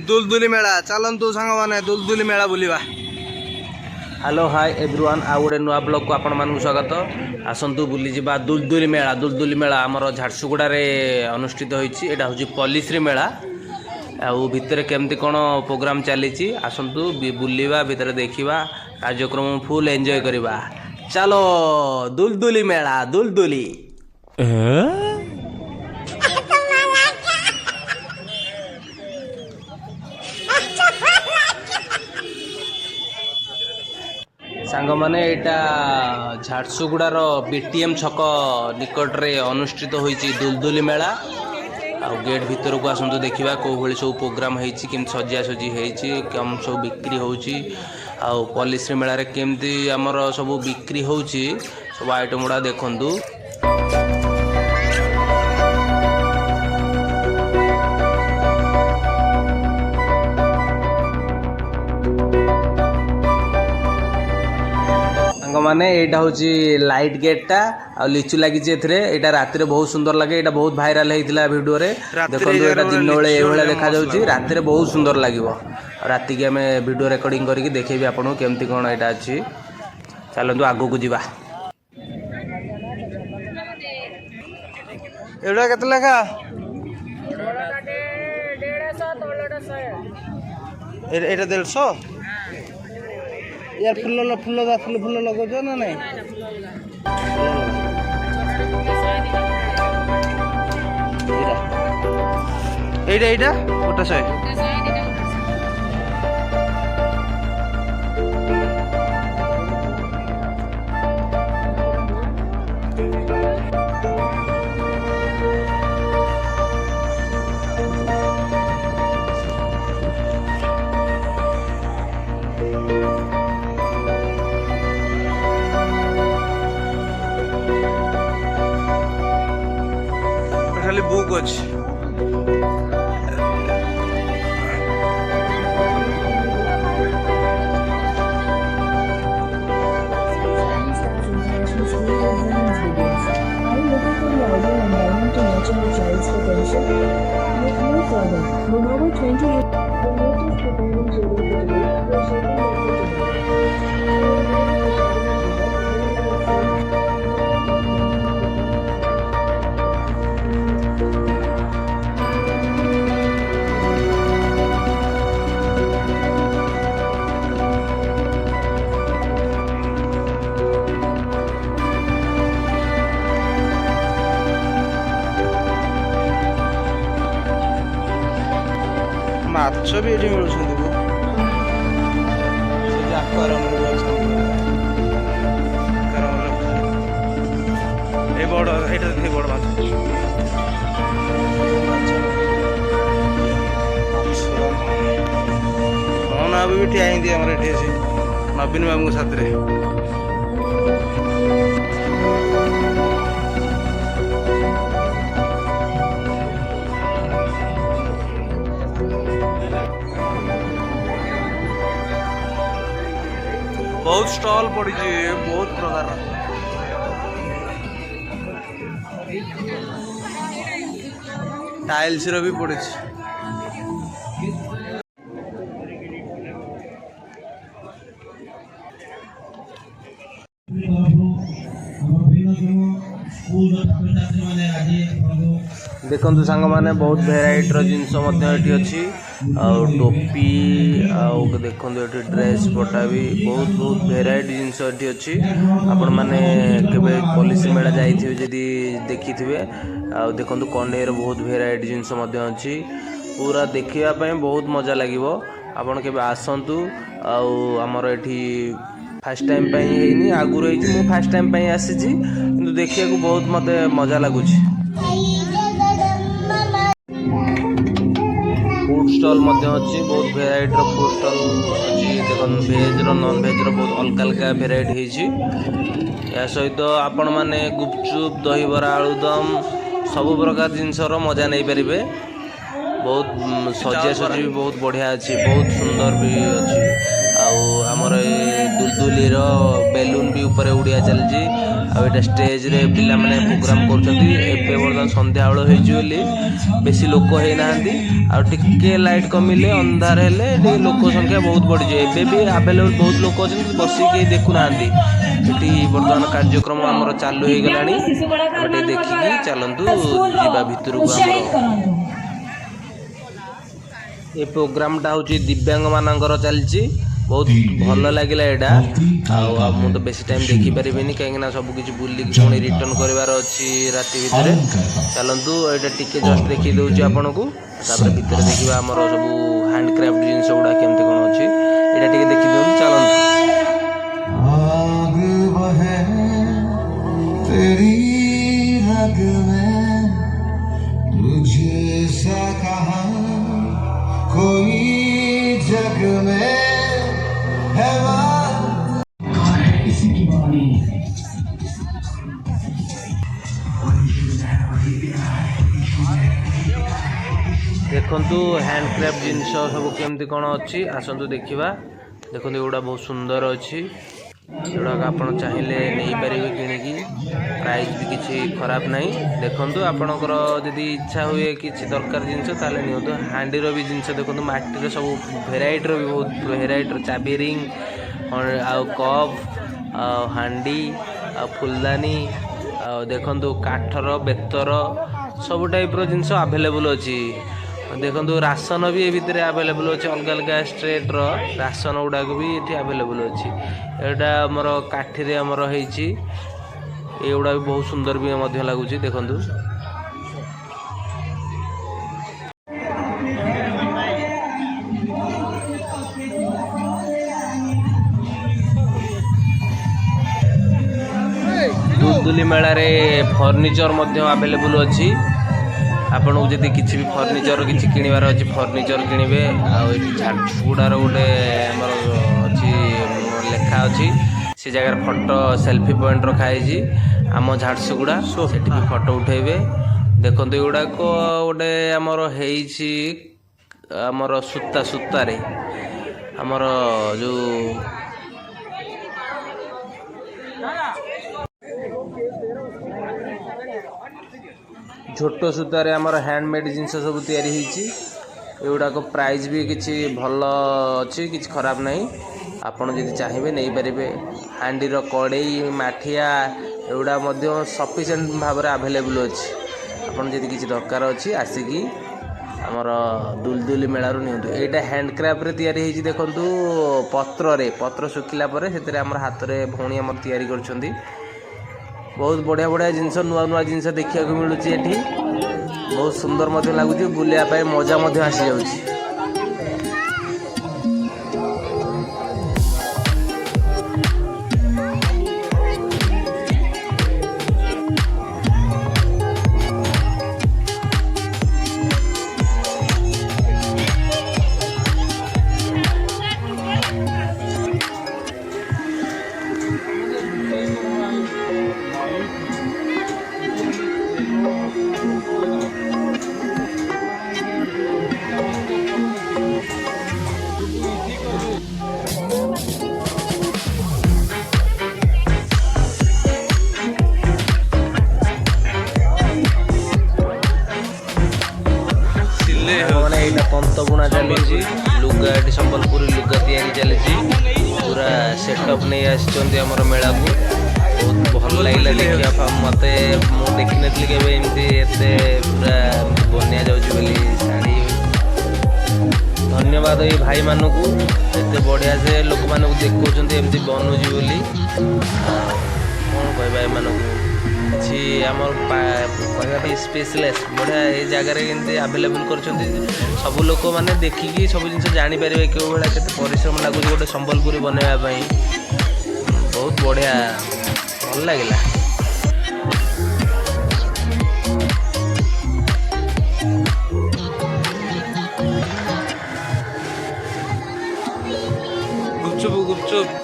दुलदुली मेला चलतु सांग मैंने दुलदुली मेला बुलवा। हेलो हाय एवरीवन आ गोटे नुआ ब्लॉग को आपण मानक स्वागत। आसतु बुली जा दुलदुली मेला। दुलदुली मेला आमर झारसुगुड़े अनुष्ठित होती। यहाँ हूँ पल्लीश्री मेला। आउ भितर केमती कौन प्रोग्राम चली आसतु बुलवा भितर देखा कार्यक्रम फुल एंजॉय करवा। चलो दुलदुली मेला दुलदुली। सांग मैंने यहाँ झारसुगुड़ार बीटीएम छक निकट में अनुष्ठित होती दुलदुली मेला। आ गेट भितर को आसतु देखा कौ भाई सब प्रोग्राम होती सजा सजी कम सब बिक्री होची। पल्लीश्री मेला केमती आमर सब बिक्री होची सब आइटम गुड़ा देखु। माने यहाँ हूँ लाइट गेटा आ लिचु लगी। यहाँ राति बहुत सुंदर लगे। यहाँ बहुत भाइराल होता भिडियो देखो। यहाँ दिन बेले ये देखा राति बहुत सुंदर लगे। राति की आम वीडियो रिकॉर्डिंग करके देखेबी आपको केमती कौन यहाँ अच्छी। चलतु आगू को जीवा। एटा केते लेखा? एटा 150 यार। फुल फुल फुल फुल लगो ना नहीं? एटा एटा गोटा 100। खाली बुक अच्छी। माछ भी ये मिलूँ बड़ ये बड़ माछ कौन अभी भी ठिया हिंदी आम ये नवीन बाबू साथ में। बहुत स्टॉल पड़ी बहुत प्रकार टाइल्स भी पड़ी। देखु सांग मैंने बहुत भेराइटर जिनस अच्छी टोपी देखो ये ड्रेस पटा भी बहुत बहुत भेराइटी जिनस अच्छी। आपण मैंने केबे पल्लीश्री मेला जाइए जदि देखी थे देखो कण्ढेर बहुत भेराइटी जिनस अच्छी। पूरा देखापी बहुत मजा लगे। आपण केबे आसतु आमर एठी फास्ट टाइम है आगुरी मुझे फास्ट टाइम आसी देखा बहुत मत मजा लगुच। फूड स्टॉल अच्छी बहुत भेराइटर फूड स्टॉल अच्छी। देखो भेज नॉन भेज बहुत अलग अलग भेराइटी या सहित आपण मैंने गुपचुप दहीबरा आलुदम सब प्रकार जिनसर मजा नहीं पारे। बहुत सजा सजी भी बहुत बढ़िया अच्छी बहुत सुंदर भी अच्छी। आम आमर दुलदुली बेलून भी ऊपर उड़िया चलती आटा स्टेज रे पिला माने प्रोग्राम कर बर्तमान संध्या बेल बेसी लोक होना आटे लाइट कमिले अंधार हेले लोक संख्या बहुत बढ़ी जाए भी आवेलेबल बहुत लोक अच्छे बसिक देखुना ये बर्तमान कार्यक्रम आमर चालू हो गला देखिए चलतु जा भितर को ये प्रोग्रामटा हूँ दिव्यांग मानकर चलती बहुत भल लगे यहाँ मु तो बेसी टाइम देखिपारे कहीं सबकि बुलिक पुणी रिटर्न करार अच्छी राति भितर चलतु यहाँ टी जस्ट देखी दूसरी आपन को भितर देखा आम सब हैंडक्राफ्ट जिनस गुड़ा केमती कौन अच्छी यहाँ टी देखी दिखाँ चलतु कोई जग में है देखु हैंडक्राफ्ट जिनस सब केमती कौन अच्छी आसतु देखा देखो एगुड़ा बहुत सुंदर अच्छी जोड़ा आप चाहिए नहीं पारे कि प्राइस भी किसी खराब नहीं देखो आपणकर जदि इच्छा हुए कि दरकार जिनस ताले नियंतु हांडीर भी जिनस देखो माटीर सब भेराइटर भी बहुत भेराइटर चाबी रिंग आउ कप हांडी फुलदानी देखो काठर बेतर सब टाइप जिनस आवेलेबल अच्छी देखो राशन भी ये भितर आवेलेबल अच्छे अलग अलग स्टेट राशन गुड़ाक भी ये आवेलेबल अच्छी यहाँ आमर काठीरे आमर होगुड़ा भी बहुत सुंदर भी लगुच देखु दुलदुली मेला रे फर्निचर आवेलेबल अच्छी आपन को जदि किसी भी फर्निचर किसी किणवार अच्छी फर्निचर किणवे झारसुगुड़ार गोटे आमर अच्छी लेखा अच्छी से जगार फोटो सेल्फी पॉइंट रखाई आम झारसुगुड़ा से भी फोटो उठेबे देखो युवाक गोटे आमर आमर सूता सूतारे आमर जो छोट सूतार आमर हैंडमेड जिनस सब तैयारी प्राइस भी किसी भल अच्छी किसी खराब नहीं आपड़ जब चाहिए नहीं पारे हांडीर कड़ई माठिया एगुड़ा सफिशिएंट भाव में आवेलेबल अच्छी आपड़ जब किसी दरकार अच्छी आसिकी आमर दुलदुली मेलारू नियंतु एटा हैंडक्राफ्ट तैयारी देखु पत्र सुखिला से हाथ में भौणी आम तैयारी कर बहुत बढ़िया बढ़िया जिनस नुआ नुआ जिनस देखा मिलूँ ये बहुत सुंदर लगुच बुलाया मजा आसी जाऊँगी पंत बुणा चली लुगा ये संबलपुरी लुगा तैयारी चली पूरा सेटअप नहीं आमर मेला को बहुत भल लगे देखा मत देखी नी के पूरा बनिया जाऊँगी शाढ़ी धन्यवाद ये भाई मानू एत बढ़िया से लोक मानू देखते एमती बनूजी बोली कौन कह मानू किसी आमर कह स्पेशलेस बढ़िया ये जगार एमती आवेलेबल कर सब लोक मैंने देखिकी सब जिन जापर क्यों भाया के परिश्रम लगुच गोटे संबलपुरी बनवाई बहुत बढ़िया भल लगे गुपचुप गुपचुप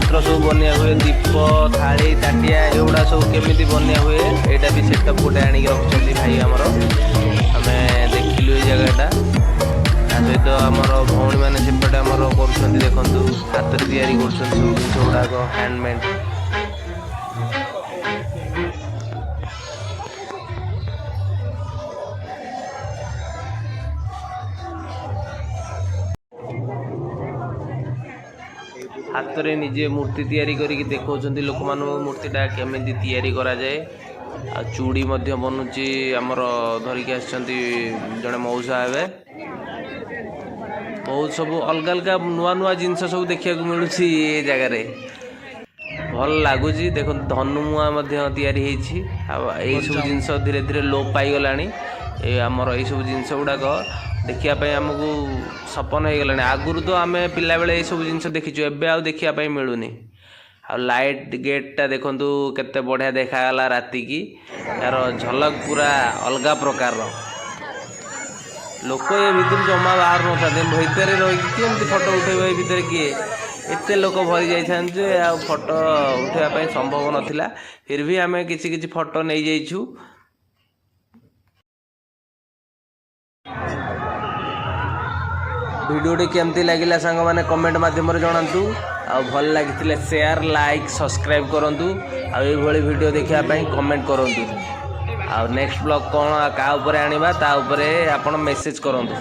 ଜିନିଷପତ୍ର ସବୁ ବନିଆ ହୁଏ, ଦୀପ ଥାଳି ତାଟିଆ ଏଗୁଡ଼ା ସବୁ କେମିତି ବନିଆ ହୁଏ ଏଇଟା ବି ସେଟଅପ୍ ଗୋଟେ ଆଣିକି ରଖିଛନ୍ତି ଭାଇ ଆମର। ଆମେ ଦେଖିଲୁ ଏଇ ଜାଗାଟା। ତା ସହିତ ଆମର ଭଉଣୀମାନେ ସେପଟେ ଆମର କରୁଛନ୍ତି, ଦେଖନ୍ତୁ ହାତରେ ତିଆରି କରୁଛନ୍ତି ସବୁ ଜିନିଷ ଗୁଡ଼ାକ ହ୍ୟାଣ୍ଡମେଡ୍। ହାତରେ ନିଜେ ମୂର୍ତ୍ତି ତିଆରି କରିକି ଦେଖାଉଛନ୍ତି ଲୋକମାନଙ୍କୁ ମୂର୍ତ୍ତିଟା କେମିତି ତିଆରି କରାଯାଏ। ଆଉ ଚୁଡ଼ି ମଧ୍ୟ ବନୁଛି, ଆମର ଧରିକି ଆସିଛନ୍ତି ଜଣେ ମଉସା ହେବେ। ବହୁତ ସବୁ ଅଲଗା ଅଲଗା ନୂଆ ନୂଆ ଜିନିଷ ସବୁ ଦେଖିବାକୁ ମିଳୁଛି ଏ ଜାଗାରେ, ଭଲ ଲାଗୁଛି। ଦେଖନ୍ତୁ ଧନୁମୁଆ ମଧ୍ୟ ତିଆରି ହେଇଛି। ଆଉ ଏଇସବୁ ଜିନିଷ ଧୀରେ ଧୀରେ ଲୋପ ପାଇଗଲାଣି। ଆମର ଏଇସବୁ ଜିନିଷ ଗୁଡ଼ାକ ଦେଖିବା ପାଇଁ ଆମକୁ ସପନ ହେଇଗଲାଣି। ଆଗରୁ ତ ଆମେ ପିଲାବେଳେ ଏଇସବୁ ଜିନିଷ ଦେଖିଛୁ, ଏବେ ଆଉ ଦେଖିବା ପାଇଁ ମିଳୁନି। ଆଉ ଲାଇଟ୍ ଗେଟ୍ଟା ଦେଖନ୍ତୁ କେତେ ବଢ଼ିଆ ଦେଖାଗଲା ରାତିକି, ତାର ଝଲକ ପୁରା ଅଲଗା ପ୍ରକାରର। ଲୋକ ଏ ଭିତରୁ ଜମା ବାହାରୁ ନଥାନ୍ତି, ଭିତରେ ରହିକି କେମିତି ଫଟୋ ଉଠେଇବ? ଏ ଭିତରେ କିଏ ଏତେ ଲୋକ ଭରି ଯାଇଥାନ୍ତି ଯେ ଆଉ ଫଟୋ ଉଠେଇବା ପାଇଁ ସମ୍ଭବ ନଥିଲା। ଫିର୍ ବି ଆମେ କିଛି କିଛି ଫଟୋ ନେଇଯାଇଛୁ। ଭିଡ଼ିଓଟି କେମିତି ଲାଗିଲା ସାଙ୍ଗମାନେ କମେଣ୍ଟ ମାଧ୍ୟମରେ ଜଣାନ୍ତୁ। ଆଉ ଭଲ ଲାଗିଥିଲେ ସେୟାର, ଲାଇକ୍, ସବସ୍କ୍ରାଇବ୍ କରନ୍ତୁ। ଆଉ ଏଇଭଳି ଭିଡ଼ିଓ ଦେଖିବା ପାଇଁ କମେଣ୍ଟ କରନ୍ତୁ। ଆଉ ନେକ୍ସଟ ବ୍ଲଗ୍ କ'ଣ କାହା ଉପରେ ଆଣିବା ତା ଉପରେ ଆପଣ ମେସେଜ୍ କରନ୍ତୁ।